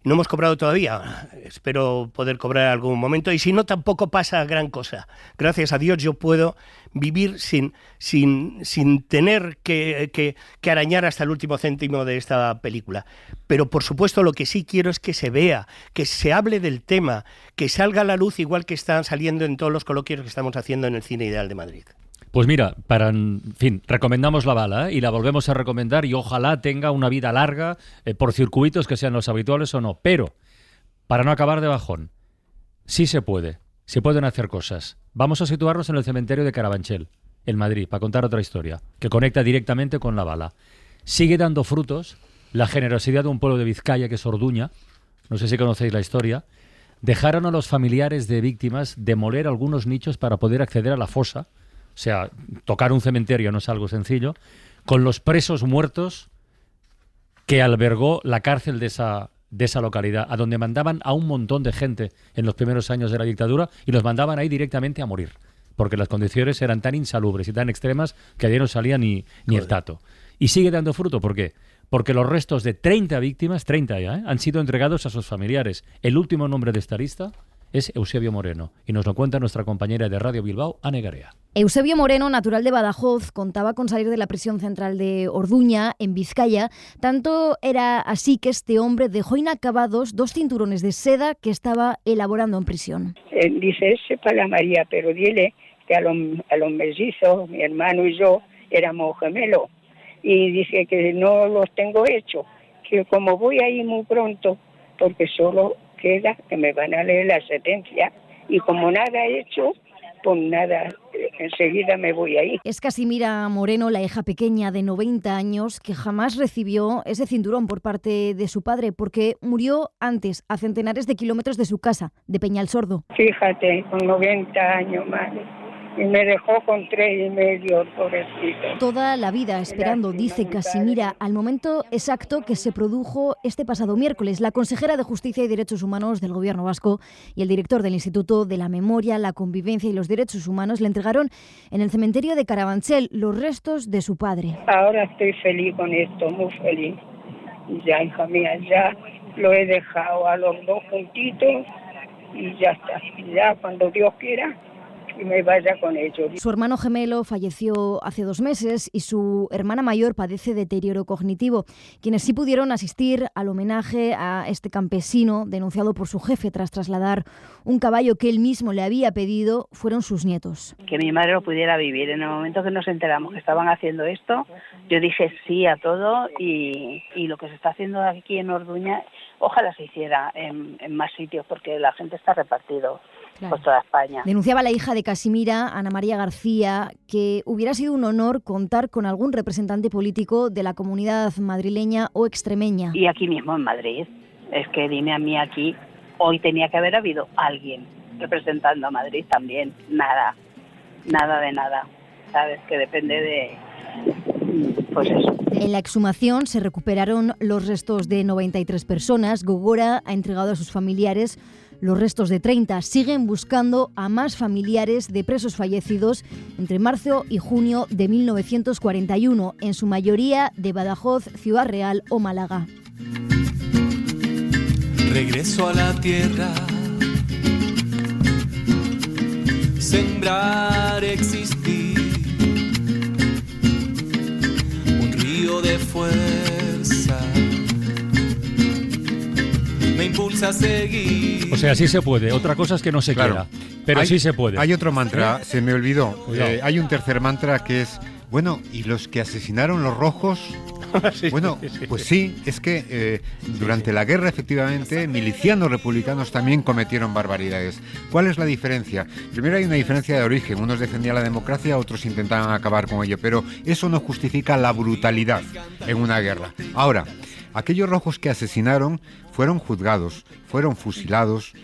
No hemos cobrado todavía, espero poder cobrar en algún momento, y si no, tampoco pasa gran cosa. Gracias a Dios yo puedo vivir sin tener que arañar hasta el último céntimo de esta película. Pero por supuesto lo que sí quiero es que se vea, que se hable del tema, que salga a la luz igual que están saliendo en todos los coloquios que estamos haciendo en el Cine Ideal de Madrid. Pues mira, recomendamos La Bala y la volvemos a recomendar y ojalá tenga una vida larga por circuitos que sean los habituales o no. Pero, para no acabar de bajón, sí se pueden hacer cosas. Vamos a situarnos en el cementerio de Carabanchel, en Madrid, para contar otra historia que conecta directamente con La Bala. Sigue dando frutos la generosidad de un pueblo de Vizcaya que es Orduña, no sé si conocéis la historia. dejaron a los familiares de víctimas demoler algunos nichos para poder acceder a la fosa. O sea, tocar un cementerio no es algo sencillo, con los presos muertos que albergó la cárcel de esa localidad, a donde mandaban a un montón de gente en los primeros años de la dictadura y los mandaban ahí directamente a morir, porque las condiciones eran tan insalubres y tan extremas que allí no salía ni el tato. Y sigue dando fruto, ¿por qué? Porque los restos de 30 víctimas, 30 ya, han sido entregados a sus familiares. El último nombre de esta lista es Eusebio Moreno, y nos lo cuenta nuestra compañera de Radio Bilbao, Ane Garea. Eusebio Moreno, natural de Badajoz, contaba con salir de la prisión central de Orduña, en Vizcaya. Tanto era así que este hombre dejó inacabados 2 cinturones de seda que estaba elaborando en prisión. Dice, sepa María, pero dile que a los mellizos, mi hermano y yo, éramos gemelos. Y dice que no los tengo hechos, que como voy ahí muy pronto, porque solo queda que me van a leer la sentencia, y como nada he hecho, pues nada, enseguida me voy ahí. Es Casimira Moreno, la hija pequeña de 90 años, que jamás recibió ese cinturón por parte de su padre, porque murió antes, a centenares de kilómetros de su casa, de Peñalsordo. Fíjate, con 90 años, madre. Y me dejó con 3,5, pobrecito. Toda la vida esperando, dice Casimira, al momento exacto que se produjo este pasado miércoles. La consejera de Justicia y Derechos Humanos del Gobierno vasco y el director del Instituto de la Memoria, la Convivencia y los Derechos Humanos le entregaron en el cementerio de Carabanchel los restos de su padre. Ahora estoy feliz con esto, muy feliz. Ya, hija mía, ya lo he dejado a los 2 juntitos y ya está. Ya cuando Dios quiera, y me vaya con ellos. Su hermano gemelo falleció hace 2 meses y su hermana mayor padece deterioro cognitivo. Quienes sí pudieron asistir al homenaje a este campesino denunciado por su jefe tras trasladar un caballo que él mismo le había pedido fueron sus nietos. Que mi madre lo pudiera vivir. En el momento que nos enteramos que estaban haciendo esto, yo dije sí a todo, y lo que se está haciendo aquí en Orduña, ojalá se hiciera en más sitios, porque la gente está repartido. Claro. Por toda España. Denunciaba la hija de Casimira, Ana María García, que hubiera sido un honor contar con algún representante político de la comunidad madrileña o extremeña. Y aquí mismo en Madrid. Es que dime a mí aquí, hoy tenía que haber habido alguien representando a Madrid también. Nada de nada. Sabes que depende de... pues eso. En la exhumación se recuperaron los restos de 93 personas. Gogora ha entregado a sus familiares los restos de 30. Siguen buscando a más familiares de presos fallecidos entre marzo y junio de 1941, en su mayoría de Badajoz, Ciudad Real o Málaga. Regreso a la tierra, sembrar, existir, un río de fuerza me impulsa a seguir. O sea, sí se puede. Otra cosa es que no se quiera. Pero sí se puede. Hay otro mantra, se me olvidó. Hay un tercer mantra que es, bueno, ¿y los que asesinaron los rojos? Bueno, pues sí, es que durante la guerra, efectivamente, milicianos republicanos también cometieron barbaridades. ¿Cuál es la diferencia? Primero hay una diferencia de origen. Unos defendían la democracia, otros intentaban acabar con ello. Pero eso no justifica la brutalidad en una guerra. Ahora, aquellos rojos que asesinaron fueron juzgados, fueron fusilados,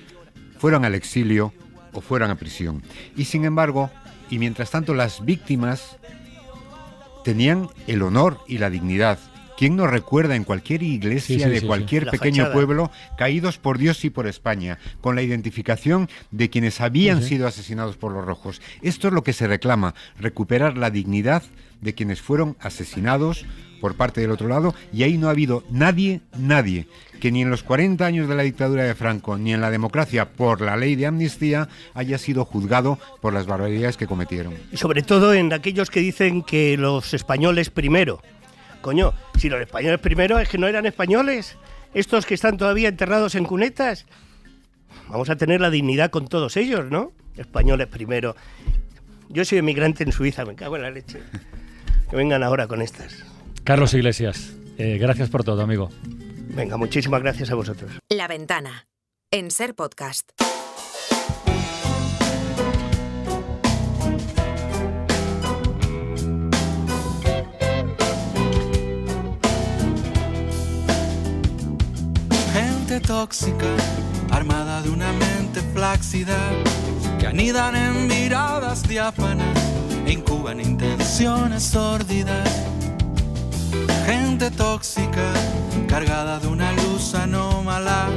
fueron al exilio o fueron a prisión. Y sin embargo, y mientras tanto, las víctimas tenían el honor y la dignidad. ¿Quién no recuerda en cualquier iglesia de cualquier pequeño pueblo caídos por Dios y por España, con la identificación de quienes habían sido asesinados por los rojos? Esto es lo que se reclama, recuperar la dignidad de quienes fueron asesinados por parte del otro lado, y ahí no ha habido nadie que ni en los 40 años de la dictadura de Franco, ni en la democracia por la ley de amnistía, haya sido juzgado por las barbaridades que cometieron. Y sobre todo en aquellos que dicen que los españoles primero. Coño, si los españoles primero es que no eran españoles, estos que están todavía enterrados en cunetas. Vamos a tener la dignidad con todos ellos, ¿no? Españoles primero. Yo soy emigrante en Suiza, me cago en la leche. Que vengan ahora con estas. Carlos Iglesias, gracias por todo, amigo. Venga, muchísimas gracias a vosotros. La Ventana, en Ser Podcast. Gente tóxica, armada de una mente flacidez que anidan en miradas diáfanas e incuban intenciones sórdidas. Gente tóxica, cargada de una luz anómala,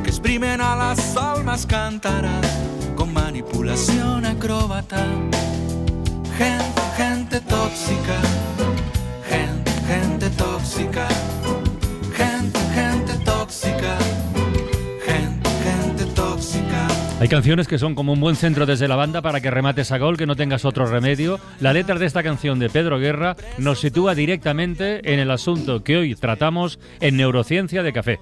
que exprimen a las almas cántaras con manipulación acróbata. Gente tóxica, gente tóxica, gente tóxica, gente tóxica. Hay canciones que son como un buen centro desde la banda para que remates a gol, que no tengas otro remedio. La letra de esta canción de Pedro Guerra nos sitúa directamente en el asunto que hoy tratamos en Neurociencia de Café.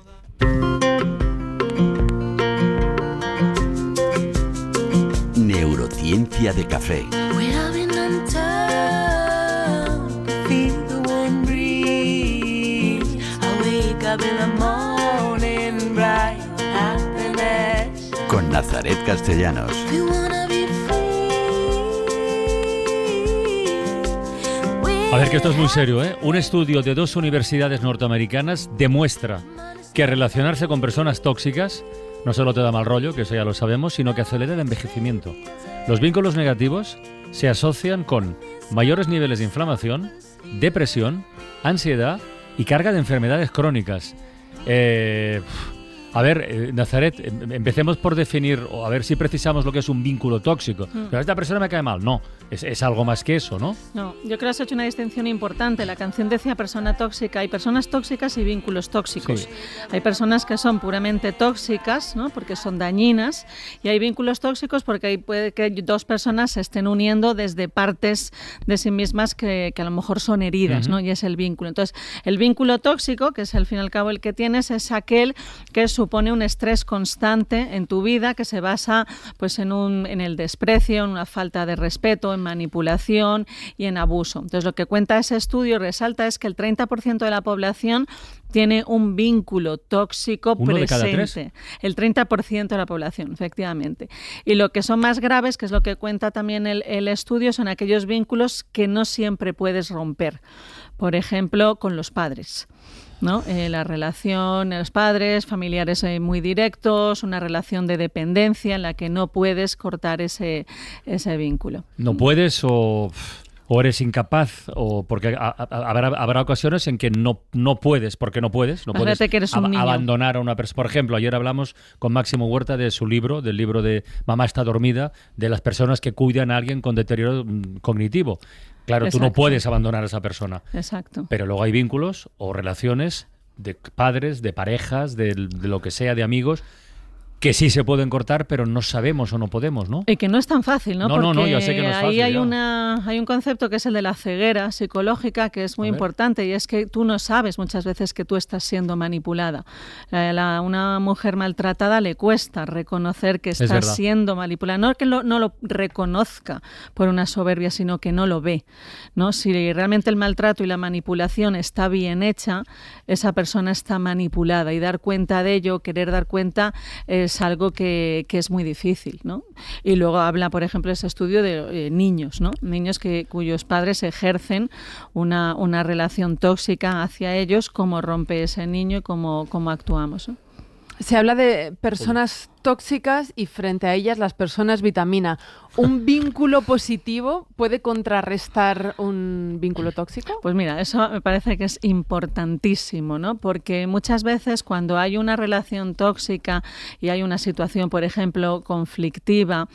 Neurociencia de Café. Con Nazaret Castellanos. A ver, que esto es muy serio, ¿eh? Un estudio de 2 universidades norteamericanas demuestra que relacionarse con personas tóxicas no solo te da mal rollo, que eso ya lo sabemos, sino que acelera el envejecimiento. Los vínculos negativos se asocian con mayores niveles de inflamación, depresión, ansiedad y carga de enfermedades crónicas. A ver, Nazaret, empecemos por definir, o a ver si precisamos lo que es un vínculo tóxico. Pero esta persona me cae mal. No, es algo más que eso, ¿no? No, yo creo que has hecho una distinción importante. La canción decía persona tóxica. Hay personas tóxicas y vínculos tóxicos. Sí. Hay personas que son puramente tóxicas, ¿no? Porque son dañinas, y hay vínculos tóxicos porque puede que 2 personas se estén uniendo desde partes de sí mismas que a lo mejor son heridas, ¿no? Y es el vínculo. Entonces, el vínculo tóxico, que es al fin y al cabo el que tienes, es aquel que supone un estrés constante en tu vida, que se basa pues en el desprecio, en una falta de respeto, en manipulación y en abuso. Entonces, lo que cuenta ese estudio, resalta, es que el 30% de la población tiene un vínculo tóxico presente. ¿1 de cada 3? El 30% de la población, efectivamente. Y lo que son más graves, que es lo que cuenta también el estudio, son aquellos vínculos que no siempre puedes romper. Por ejemplo, con los padres, ¿no? La relación de los padres, familiares muy directos, una relación de dependencia en la que no puedes cortar ese vínculo. No puedes o eres incapaz, o porque habrá ocasiones en que no puedes, porque no puedes que eres un niño. Abandonar a una persona. Por ejemplo, ayer hablamos con Máximo Huerta de su libro, del libro de Mamá está dormida, de las personas que cuidan a alguien con deterioro cognitivo. Claro, exacto. Tú no puedes abandonar a esa persona. Exacto. Pero luego hay vínculos o relaciones de padres, de parejas, de lo que sea, de amigos, que sí se pueden cortar, pero no sabemos o no podemos, ¿no? Y que no es tan fácil, ¿no? No, ya sé que no es fácil. Ahí hay un concepto que es el de la ceguera psicológica, que es muy importante, y es que tú no sabes muchas veces que tú estás siendo manipulada. A una mujer maltratada le cuesta reconocer que está siendo manipulada. No que no lo reconozca por una soberbia, sino que no lo ve, ¿no? Si realmente el maltrato y la manipulación está bien hecha, esa persona está manipulada, y dar cuenta de ello, querer dar cuenta, es algo que es muy difícil, ¿no? Y luego habla, por ejemplo, ese estudio de niños, ¿no? Niños cuyos padres ejercen una relación tóxica hacia ellos, cómo rompe ese niño y cómo actuamos, ¿no? Se habla de personas tóxicas y frente a ellas las personas vitamina. ¿Un vínculo positivo puede contrarrestar un vínculo tóxico? Pues mira, eso me parece que es importantísimo, ¿no? Porque muchas veces cuando hay una relación tóxica y hay una situación, por ejemplo, conflictiva,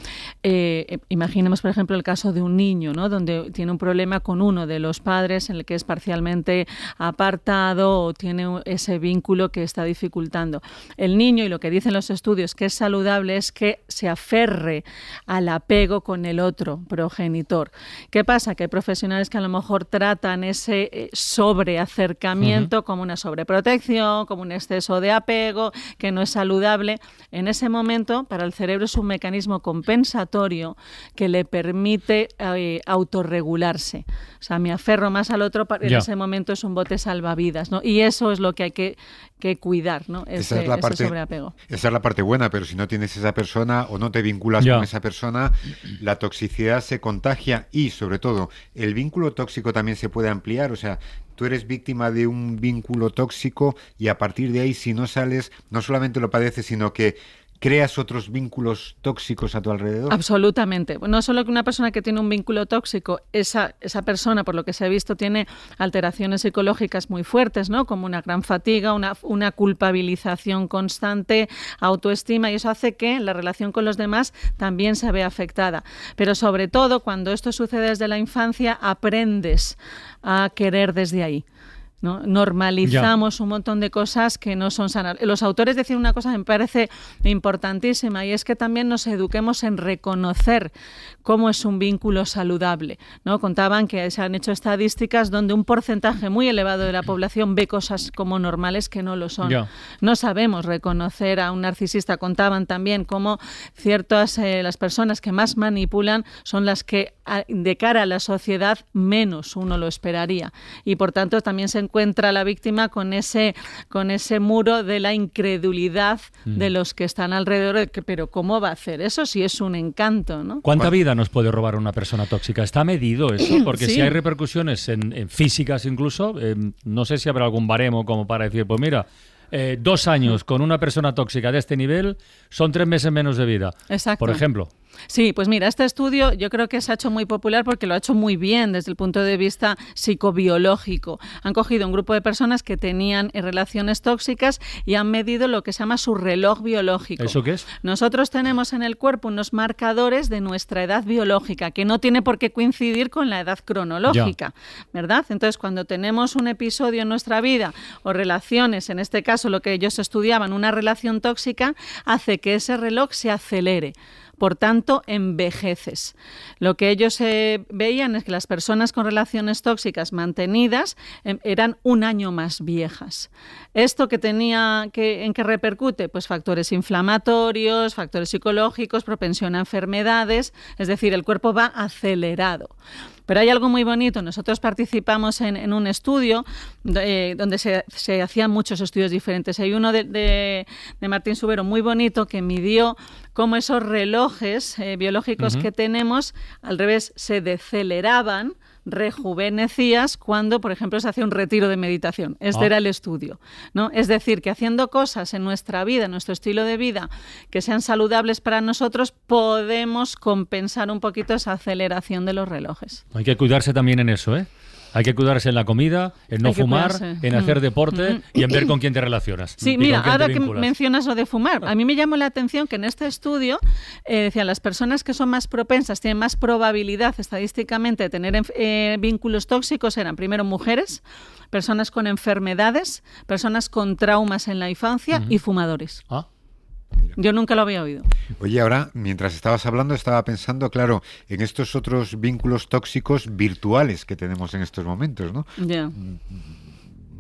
imaginemos, por ejemplo, el caso de un niño, ¿no? Donde tiene un problema con uno de los padres en el que es parcialmente apartado o tiene ese vínculo que está dificultando. El niño, y lo que dicen los estudios, que es saludable, es que se aferre al apego con el otro progenitor. ¿Qué pasa? Que hay profesionales que a lo mejor tratan ese sobreacercamiento como una sobreprotección, como un exceso de apego, que no es saludable. En ese momento, para el cerebro es un mecanismo compensatorio que le permite autorregularse. O sea, me aferro más al otro, en ese momento es un bote salvavidas, ¿no? Y eso es lo que hay que cuidar, ¿no? Ese sobreapego. Esa es la parte buena, pero si no tienes esa persona o no te vinculas con esa persona, la toxicidad se contagia y, sobre todo, el vínculo tóxico también se puede ampliar. O sea, tú eres víctima de un vínculo tóxico y a partir de ahí, si no sales, no solamente lo padeces, sino que creas otros vínculos tóxicos a tu alrededor. Absolutamente. No solo que una persona que tiene un vínculo tóxico, esa persona, por lo que se ha visto, tiene alteraciones psicológicas muy fuertes, ¿no? Como una gran fatiga, una culpabilización constante, autoestima, y eso hace que la relación con los demás también se vea afectada. Pero sobre todo, cuando esto sucede desde la infancia, aprendes a querer desde ahí, ¿no? Normalizamos un montón de cosas que no son sanas. Los autores decían una cosa que me parece importantísima, y es que también nos eduquemos en reconocer cómo es un vínculo saludable, ¿no? Contaban que se han hecho estadísticas donde un porcentaje muy elevado de la población ve cosas como normales que no lo son. No sabemos reconocer a un narcisista. Contaban también cómo las personas que más manipulan son las que de cara a la sociedad menos uno lo esperaría, y por tanto también se encuentra la víctima con ese muro de la incredulidad de los que están alrededor, pero ¿cómo va a hacer eso si es un encanto, ¿no? ¿Cuánta vida nos puede robar una persona tóxica? ¿Está medido eso? Porque Sí. si hay repercusiones en físicas incluso, no sé si habrá algún baremo como para decir, pues mira, 2 años con una persona tóxica de este nivel son 3 meses menos de vida. Exacto. Por ejemplo. Sí, pues mira, este estudio yo creo que se ha hecho muy popular porque lo ha hecho muy bien desde el punto de vista psicobiológico. Han cogido un grupo de personas que tenían relaciones tóxicas y han medido lo que se llama su reloj biológico. ¿Eso qué es? Nosotros tenemos en el cuerpo unos marcadores de nuestra edad biológica, que no tiene por qué coincidir con la edad cronológica, ¿verdad? Entonces, cuando tenemos un episodio en nuestra vida o relaciones, en este caso lo que ellos estudiaban, una relación tóxica, hace que ese reloj se acelere. Por tanto, envejeces. Lo que ellos veían es que las personas con relaciones tóxicas mantenidas eran 1 año más viejas. ¿Esto en qué repercute? Pues factores inflamatorios, factores psicológicos, propensión a enfermedades, es decir, el cuerpo va acelerado. Pero hay algo muy bonito. Nosotros participamos en un estudio donde se hacían muchos estudios diferentes. Hay uno de Martín Subero muy bonito que midió cómo esos relojes biológicos que tenemos, al revés, se deceleraban, rejuvenecías cuando, por ejemplo, se hacía un retiro de meditación. Este era el estudio, ¿no? Es decir, que haciendo cosas en nuestra vida, en nuestro estilo de vida, que sean saludables para nosotros, podemos compensar un poquito esa aceleración de los relojes. Hay que cuidarse también en eso, ¿eh? Hay que cuidarse en la comida, en no fumar, en hacer deporte y en ver con quién te relacionas. Sí, mira, ahora que mencionas lo de fumar, a mí me llamó la atención que en este estudio decían las personas que son más propensas, tienen más probabilidad estadísticamente de tener vínculos tóxicos, eran primero mujeres, personas con enfermedades, personas con traumas en la infancia y fumadores. Yo nunca lo había oído. Oye, ahora, mientras estabas hablando, estaba pensando, claro, en estos otros vínculos tóxicos virtuales que tenemos en estos momentos, ¿no?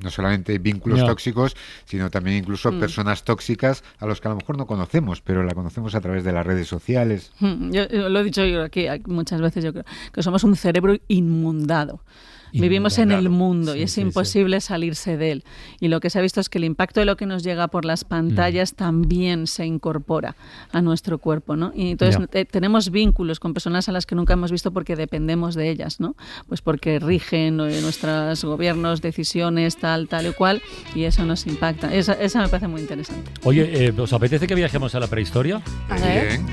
No solamente vínculos tóxicos, sino también incluso personas tóxicas a los que a lo mejor no conocemos, pero la conocemos a través de las redes sociales. Yo lo he dicho yo aquí muchas veces, yo creo que somos un cerebro inmundado. Vivimos en el mundo y es imposible salirse de él. Y lo que se ha visto es que el impacto de lo que nos llega por las pantallas también se incorpora a nuestro cuerpo, ¿no? Y entonces tenemos vínculos con personas a las que nunca hemos visto porque dependemos de ellas, ¿no? Pues porque rigen nuestros gobiernos, decisiones, tal y cual, y eso nos impacta. Esa me parece muy interesante. Oye, ¿os apetece que viajemos a la prehistoria? Bien.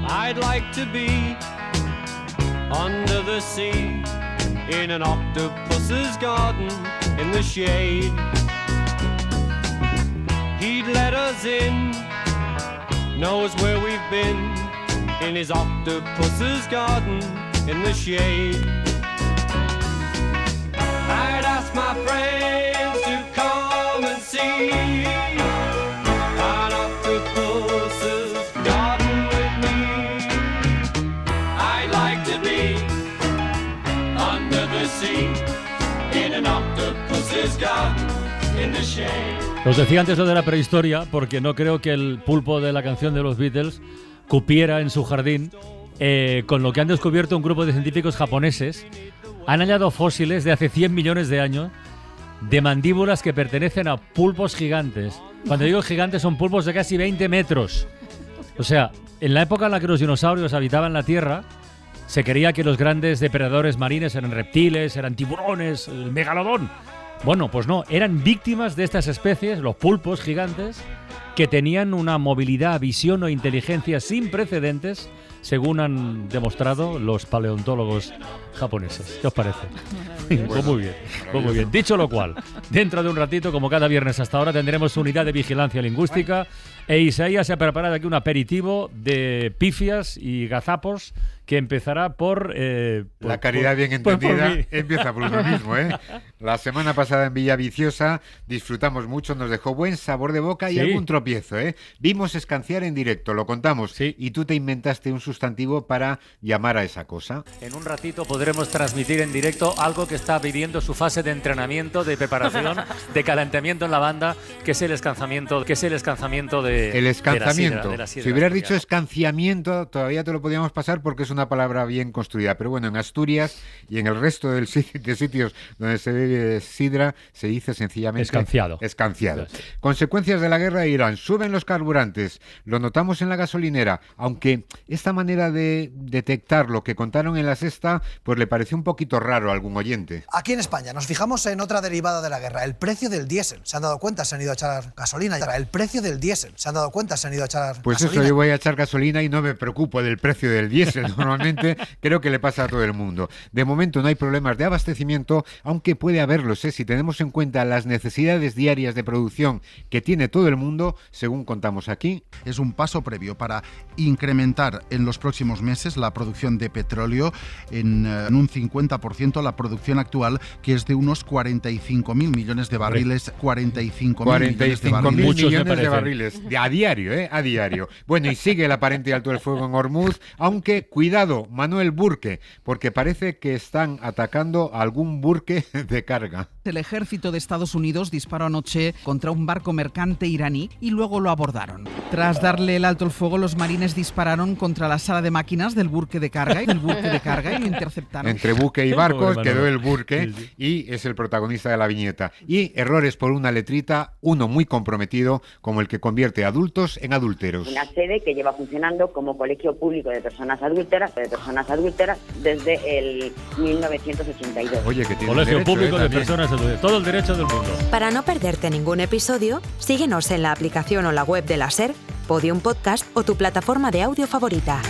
I'd like to be under the sea, in an octopus's garden, in the shade. He'd let us in, knows where we've been, in his octopus's garden, in the shade. I'd ask my friends to come and see an octopus's garden with me. I'd like to be under the sea, in an octopus's garden, in the shade. Os decía antes lo de la prehistoria porque no creo que el pulpo de la canción de los Beatles cupiera en su jardín con lo que han descubierto un grupo de científicos japoneses. Han hallado fósiles de hace 100 millones de años de mandíbulas que pertenecen a pulpos gigantes. Cuando digo gigantes son pulpos de casi 20 metros. O sea, en la época en la que los dinosaurios habitaban la Tierra, se creía que los grandes depredadores marines eran reptiles, eran tiburones, el megalodón. Bueno, pues no, eran víctimas de estas especies, los pulpos gigantes, que tenían una movilidad, visión o inteligencia sin precedentes, según han demostrado los paleontólogos japoneses. ¿Qué os parece? Pues muy bien, pues muy bien. Dicho lo cual, dentro de un ratito, como cada viernes hasta ahora, tendremos unidad de vigilancia lingüística e Isaías se ha preparado aquí un aperitivo de pifias y gazapos que empezará por... la caridad bien entendida empieza por uno mismo, ¿eh? La semana pasada en Villaviciosa disfrutamos mucho, nos dejó buen sabor de boca y algún tropiezo, ¿eh? Vimos escanciar en directo, lo contamos, y tú te inventaste un sustantivo para llamar a esa cosa. En un ratito podremos transmitir en directo algo que está viviendo su fase de entrenamiento, de preparación, de calentamiento en la banda, que es el escanciamiento, de... El escanciamiento. De la sidra, si hubieras dicho escanciamiento, todavía te lo podíamos pasar porque es una palabra bien construida. Pero bueno, en Asturias y en el resto de sitios donde se bebe sidra, se dice sencillamente... Escanciado. Consecuencias de la guerra de Irán. Suben los carburantes. Lo notamos en la gasolinera. Aunque esta manera de detectar lo que contaron en La Sexta, pues le pareció un poquito raro a algún oyente. Aquí en España nos fijamos en otra derivada de la guerra, el precio del diésel. ¿Se han dado cuenta? Se han ido a echar gasolina. El precio del diésel. ¿Se han dado cuenta? Se han ido a echar pues gasolina. Eso, yo voy a echar gasolina y no me preocupo del precio del diésel. Normalmente creo que le pasa a todo el mundo. De momento no hay problemas de abastecimiento, aunque puede haberlos, si tenemos en cuenta las necesidades diarias de producción que tiene todo el mundo, según contamos aquí. Es un paso previo para incrementar en los próximos meses la producción de petróleo en un 50% la producción actual, que es de unos 45.000 millones de barriles. 45.000 millones de barriles a diario, a diario. Bueno, y sigue el aparente alto el fuego en Hormuz, aunque cuidado, Manuel Burke, porque parece que están atacando a algún buque de carga. El ejército de Estados Unidos disparó anoche contra un barco mercante iraní y luego lo abordaron. Tras darle el alto el fuego, los marines dispararon contra la sala de máquinas del buque de carga y lo interceptaron. Entre buque y barcos quedó el buque y es el protagonista de la viñeta. Y errores por una letrita, uno muy comprometido, como el que convierte adultos en adúlteros. Una sede que lleva funcionando como colegio público de personas adúlteras desde el 1982. Oye, que tiene colegio derecho, público de personas adúlteras, todo el derecho del mundo. Para no perderte ningún episodio, síguenos en la aplicación o la web de la SER, Podium Podcast o tu plataforma de audio favorita.